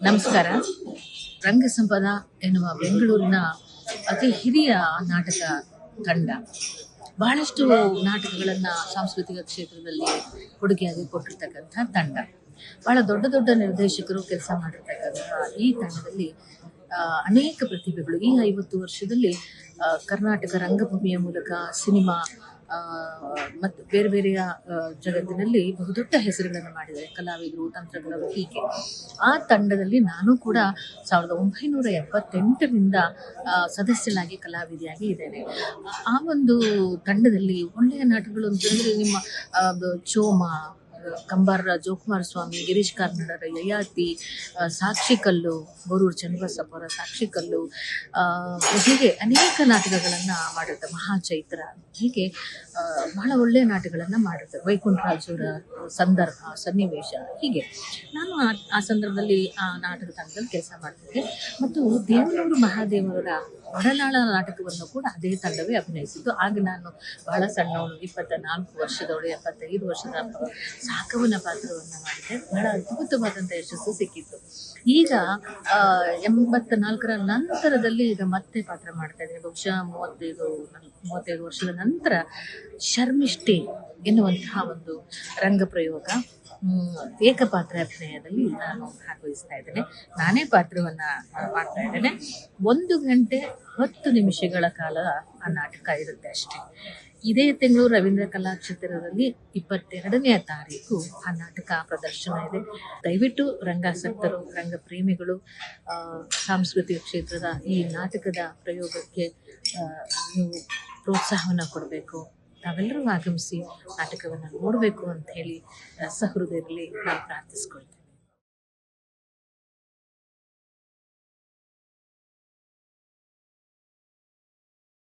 ನಮಸ್ಕಾರ. ರಂಗಸಂಪದ ಎನ್ನುವ ಬೆಂಗಳೂರಿನ ಅತಿ ಹಿರಿಯ ನಾಟಕ ತಂಡ ಬಹಳಷ್ಟು ನಾಟಕಗಳನ್ನು ಸಾಂಸ್ಕೃತಿಕ ಕ್ಷೇತ್ರದಲ್ಲಿ ಕೊಡುಗೆಯಾಗಿ ಕೊಟ್ಟಿರ್ತಕ್ಕಂಥ ತಂಡ. ಬಹಳ ದೊಡ್ಡ ದೊಡ್ಡ ನಿರ್ದೇಶಕರು ಕೆಲಸ ಮಾಡಿರ್ತಕ್ಕಂಥ ಈ ತಂಡದಲ್ಲಿ ಅನೇಕ ಪ್ರತಿಭೆಗಳು ಈ 50 ವರ್ಷದಲ್ಲಿ ಕರ್ನಾಟಕ ರಂಗಭೂಮಿಯ ಮೂಲಕ ಸಿನಿಮಾ ಮತ್ತು ಬೇರೆ ಬೇರೆಯ ಜಗತ್ತಿನಲ್ಲಿ ಬಹುದೊಡ್ಡ ಹೆಸರುಗಳನ್ನು ಮಾಡಿದ್ದಾರೆ ಕಲಾವಿದರು, ತಂತ್ರಜ್ಞರು. ಹೀಗೆ ಆ ತಂಡದಲ್ಲಿ ನಾನು ಕೂಡ 1978ರಿಂದ ಸದಸ್ಯನಾಗಿ ಕಲಾವಿದೆಯಾಗಿ ಇದ್ದೇನೆ. ಆ ಒಂದು ತಂಡದಲ್ಲಿ ಒಳ್ಳೆಯ ನಾಟಕಗಳು ಅಂತಂದರೆ ನಿಮ್ಮ ಚೋಮ, ಕಂಬಾರ ಜೋಕುಮಾರ ಸ್ವಾಮಿ, ಗಿರೀಶ್ ಕಾರ್ನಾಡರ ಯಯಾತಿ, ಸಾಕ್ಷಿ ಕಲ್ಲು, ಗೋರೂರು ಚನ್ನಬಸಪ್ಪ ಅವರ ಸಾಕ್ಷಿ ಕಲ್ಲು, ಹೀಗೆ ಅನೇಕ ನಾಟಕಗಳನ್ನು ಮಾಡಿರ್ತಾರೆ. ಮಹಾಚೈತ್ರ, ಹೀಗೆ ಬಹಳ ಒಳ್ಳೆಯ ನಾಟಕಗಳನ್ನು ಮಾಡಿರ್ತಾರೆ. ವೈಕುಂಠರಾಜರ ಸಂದರ್ಭ, ಸನ್ನಿವೇಶ, ಹೀಗೆ ನಾನು ಆ ಸಂದರ್ಭದಲ್ಲಿ ಆ ನಾಟಕ ತಂಡದಲ್ಲಿ ಕೆಲಸ ಮಾಡ್ತಿದ್ದೆ. ಮತ್ತು ದೇವನೂರು ಮಹಾದೇವರ ಒಡನಾಳ ನಾಟಕವನ್ನು ಕೂಡ ಅದೇ ತಂಡವೇ ಅಭಿನಯಿಸಿದ್ದು. ಆಗ ನಾನು ಬಹಳ ಸಣ್ಣವಳು, 24 ವರ್ಷದವಳು, 75 ವರ್ಷದ ಸಾಕವನ ಪಾತ್ರವನ್ನು ಮಾಡಿದ್ದೆ. ಬಹಳ ಅದ್ಭುತವಾದಂಥ ಯಶಸ್ಸು ಸಿಕ್ಕಿತ್ತು. ಈಗ 84ರ ನಂತರದಲ್ಲಿ ಈಗ ಮತ್ತೆ ಪಾತ್ರ ಮಾಡ್ತಾ ಇದ್ದೀನಿ. ಬಹುಶಃ 35 ವರ್ಷದ ನಂತರ ಶರ್ಮಿಷ್ಠೆ ಎನ್ನುವಂತಹ ಒಂದು ರಂಗ ಪ್ರಯೋಗ, ಏಕಪಾತ್ರ ಅಭಿನಯದಲ್ಲಿ ನಾನು ಭಾಗವಹಿಸ್ತಾ ಇದ್ದೇನೆ. ನಾನೇ ಪಾತ್ರವನ್ನು ಮಾಡ್ತಾ ಇದ್ದೇನೆ. 1 ಗಂಟೆ 10 ನಿಮಿಷಗಳ ಕಾಲ ಆ ನಾಟಕ ಇರುತ್ತೆ ಅಷ್ಟೇ. ಇದೇ ತಿಂಗಳು ರವೀಂದ್ರ ಕಲಾಕ್ಷೇತ್ರದಲ್ಲಿ 22ನೇ ತಾರೀಕು ಆ ನಾಟಕ ಪ್ರದರ್ಶನ ಇದೆ. ದಯವಿಟ್ಟು ರಂಗಾಸಕ್ತರು, ರಂಗ ಪ್ರೇಮಿಗಳು, ಸಾಂಸ್ಕೃತಿಕ ಕ್ಷೇತ್ರದ ಈ ನಾಟಕದ ಪ್ರಯೋಗಕ್ಕೆ ನೀವು ಪ್ರೋತ್ಸಾಹವನ್ನು ಕೊಡಬೇಕು. ತಾವೆಲ್ಲರೂ ಆಗಮಿಸಿ ನಾಟಕವನ್ನು ನೋಡಬೇಕು ಅಂತ ಹೇಳಿ ಸಹೃದಯರಲ್ಲಿ ನಾನು ಪ್ರಾರ್ಥಿಸ್ಕೊಳ್ತೇನೆ.